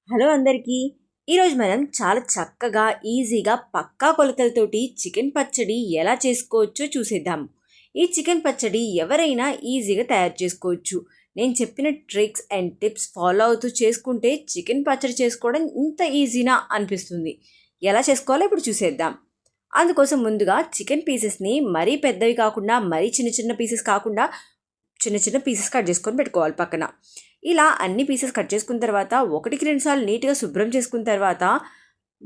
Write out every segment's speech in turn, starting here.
Hello అందరికీ. ఈరోజు మనం చాలా చక్కగా ఈజీగా పక్కా కొలతలతోటి చికెన్ పచ్చడి ఎలా చేసుకోవచ్చో చూసేద్దాం. ఈ చికెన్ పచ్చడి ఎవరైనా ఈజీగా తయారు చేసుకోవచ్చు. నేను చెప్పిన ట్రిక్స్ అండ్ టిప్స్ ఫాలో అవుతూ చేసుకుంటే చికెన్ పచ్చడి చేసుకోవడం ఇంత ఈజీనా అనిపిస్తుంది. ఎలా చేసుకోవాలో ఇప్పుడు చూసేద్దాం. అందుకోసం ముందుగా చికెన్ పీసెస్ని మరీ పెద్దవి కాకుండా మరీ చిన్న చిన్న పీసెస్ కాకుండా చిన్న చిన్న పీసెస్ కట్ చేసుకొని పెట్టుకోవాలి పక్కన. ఇలా అన్ని పీసెస్ కట్ చేసుకున్న తర్వాత 1-2 సార్లు నీట్గా శుభ్రం చేసుకున్న తర్వాత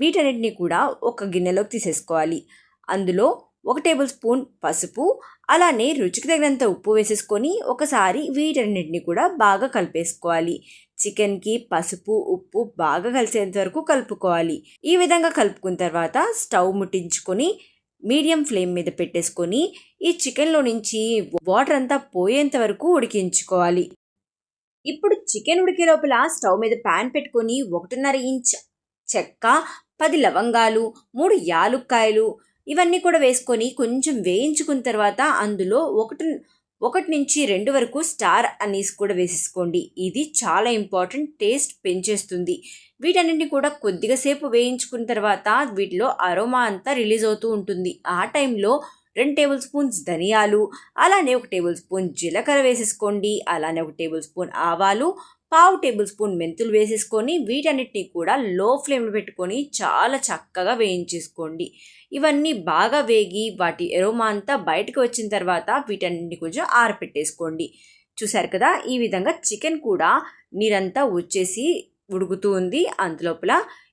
వీటన్నిటిని కూడా ఒక గిన్నెలోకి తీసేసుకోవాలి. అందులో 1 టేబుల్ స్పూన్ పసుపు, అలానే రుచికి తగినంత ఉప్పు వేసేసుకొని ఒకసారి వీటన్నిటిని కూడా బాగా కలిపేసుకోవాలి. చికెన్కి పసుపు ఉప్పు బాగా కలిసేంత వరకు కలుపుకోవాలి. ఈ విధంగా కలుపుకున్న తర్వాత స్టవ్ ముట్టించుకొని మీడియం ఫ్లేమ్ మీద పెట్టేసుకొని ఈ చికెన్లో నుంచి వాటర్ అంతా పోయేంత వరకు ఉడికించుకోవాలి. ఇప్పుడు చికెన్ ఉడికే లోపల స్టవ్ మీద ప్యాన్ పెట్టుకొని 1.5 ఇంచ్ చెక్క, 10 లవంగాలు, 3 యాలుక్కాయలు ఇవన్నీ కూడా వేసుకొని కొంచెం వేయించుకున్న తర్వాత అందులో ఒకటి నుంచి 2 వరకు స్టార్ అనీస్ కూడా వేసేసుకోండి. ఇది చాలా ఇంపార్టెంట్, టేస్ట్ పెంచేస్తుంది. వీటన్నింటినీ కూడా కొద్దిగా సేపు వేయించుకున్న తర్వాత వీటిలో అరోమా అంతా రిలీజ్ అవుతూ ఉంటుంది. ఆ టైంలో 2 టేబుల్ స్పూన్స్ ధనియాలు, అలానే 1 టేబుల్ స్పూన్ జీలకర్ర వేసేసుకోండి. అలానే 1 టేబుల్ స్పూన్ ఆవాలు, 1/2 టేబుల్ స్పూన్ మెంతులు వేసేసుకొని వీటన్నిటిని కూడా లో ఫ్లేమ్లో పెట్టుకొని చాలా చక్కగా వేయించేసుకోండి. ఇవన్నీ బాగా వేగి వాటి ఎరోమా అంతా బయటకు వచ్చిన తర్వాత వీటన్నిటిని కొంచెం ఆరపెట్టేసుకోండి. చూసారు కదా, ఈ విధంగా చికెన్ కూడా నీరంతా వచ్చేసి ఉడుకుతూ ఉంది. అంతలోపల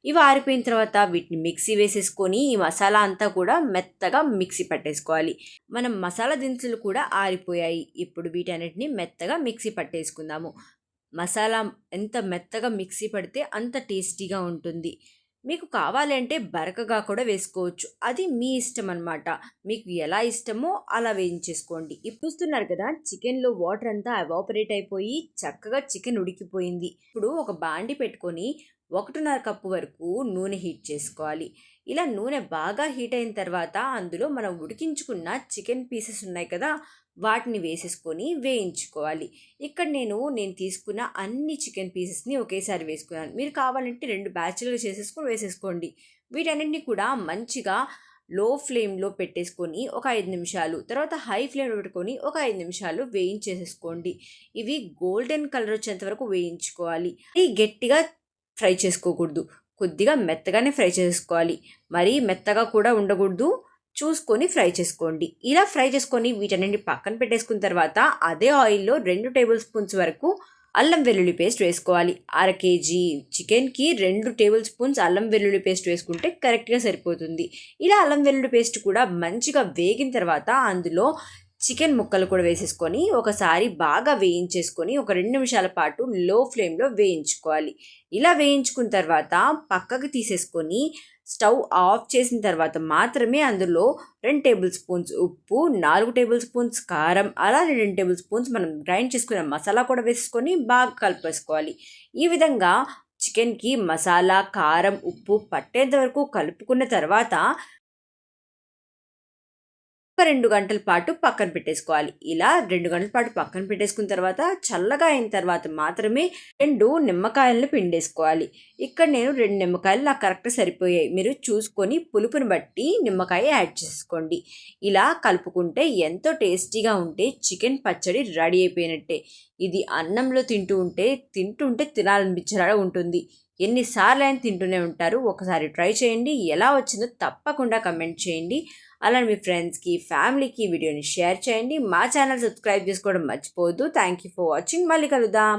ఇవి ఆరిపోయిన తర్వాత వీటిని మిక్సీ వేసేసుకొని ఈ మసాలా అంతా కూడా మెత్తగా మిక్సీ పట్టేసుకోవాలి. మనం మసాలా దినుసులు కూడా ఆరిపోయాయి. ఇప్పుడు వీటన్నిటిని మెత్తగా మిక్సీ పట్టేసుకుందాము. మసాలా ఎంత మెత్తగా మిక్సీ పడితే అంత టేస్టీగా ఉంటుంది. మీకు కావాలంటే బరకగా కూడా వేసుకోవచ్చు, అది మీ ఇష్టం అన్నమాట. మీకు ఎలా ఇష్టమో అలా వేయించేసుకోండి. ఇప్పుడు చూస్తున్నారు కదా, చికెన్లో వాటర్ అంతా ఎవాపరేట్ అయిపోయి చక్కగా చికెన్ ఉడికిపోయింది. ఇప్పుడు ఒక బాండి పెట్టుకొని 1.5 కప్పు వరకు నూనె హీట్ చేసుకోవాలి. ఇలా నూనె బాగా హీట్ అయిన తర్వాత అందులో మనం ఉడికించుకున్న చికెన్ పీసెస్ ఉన్నాయి కదా, వాటిని వేసేసుకొని వేయించుకోవాలి. ఇక్కడ నేను తీసుకున్న అన్ని చికెన్ పీసెస్ని ఒకేసారి వేసుకున్నాను. మీరు కావాలంటే 2 బ్యాచ్లుగా వేసేసుకోండి. వీటన్నింటినీ కూడా మంచిగా లో ఫ్లేమ్లో పెట్టేసుకొని ఒక 5 నిమిషాలు, తర్వాత హై ఫ్లేమ్లో పెట్టుకొని ఒక 5 నిమిషాలు వేయించేసేసుకోండి. ఇవి గోల్డెన్ కలర్ వచ్చేంత వరకు వేయించుకోవాలి. ఇది గట్టిగా ఫ్రై చేసుకోకూడదు, కొద్దిగా మెత్తగానే ఫ్రై చేసుకోవాలి. మరీ మెత్తగా కూడా ఉండకూడదు, చూసుకొని ఫ్రై చేసుకోండి. ఇలా ఫ్రై చేసుకొని వీటన్నింటిని పక్కన పెట్టేసుకున్న తర్వాత అదే ఆయిల్లో 2 టేబుల్ స్పూన్స్ వరకు అల్లం వెల్లుల్లి పేస్ట్ వేసుకోవాలి. 1/2 కేజీ చికెన్కి 2 టేబుల్ స్పూన్స్ అల్లం వెల్లుల్లి పేస్ట్ వేసుకుంటే కరెక్ట్గా సరిపోతుంది. ఇలా అల్లం వెల్లుల్లి పేస్ట్ కూడా మంచిగా వేగిన తర్వాత అందులో చికెన్ ముక్కలు కూడా వేసేసుకొని ఒకసారి బాగా వేయించేసుకొని ఒక 2 నిమిషాల పాటు లో ఫ్లేమ్లో వేయించుకోవాలి. ఇలా వేయించుకున్న తర్వాత పక్కకు తీసేసుకొని స్టవ్ ఆఫ్ చేసిన తర్వాత మాత్రమే అందులో 2 టేబుల్ స్పూన్స్ ఉప్పు, 4 టేబుల్ స్పూన్స్ కారం, అలానే 2 టేబుల్ స్పూన్స్ మనం గ్రైండ్ చేసుకున్న మసాలా కూడా వేసుకొని బాగా కలిపేసుకోవాలి. ఈ విధంగా చికెన్కి మసాలా, కారం, ఉప్పు పట్టేంత వరకు కలుపుకున్న తర్వాత ఒక 2 గంటల పాటు పక్కన పెట్టేసుకోవాలి. ఇలా 2 గంటల పాటు పక్కన పెట్టేసుకున్న తర్వాత చల్లగా అయిన తర్వాత మాత్రమే 2 నిమ్మకాయలను పిండేసుకోవాలి. ఇక్కడ నేను 2 నిమ్మకాయలు నాకు కరెక్ట్గా సరిపోయాయి. మీరు చూసుకొని పులుపుని బట్టి నిమ్మకాయ యాడ్ చేసుకోండి. ఇలా కలుపుకుంటే ఎంతో టేస్టీగా ఉంటే చికెన్ పచ్చడి రెడీ అయిపోయినట్టే. ఇది అన్నంలో తింటుంటే తినాలనిపించేలా ఉంటుంది. ఎన్నిసార్లు అయినా తింటూనే ఉంటారు. ఒకసారి ట్రై చేయండి. ఎలా వచ్చిందో తప్పకుండా కమెంట్ చేయండి. అలానే మీ ఫ్రెండ్స్కి, ఫ్యామిలీకి వీడియోని షేర్ చేయండి. మా ఛానల్ సబ్స్క్రైబ్ చేసుకోవడం మర్చిపోవద్దు. Thank you for watching. మళ్ళీ కలుద్దాం.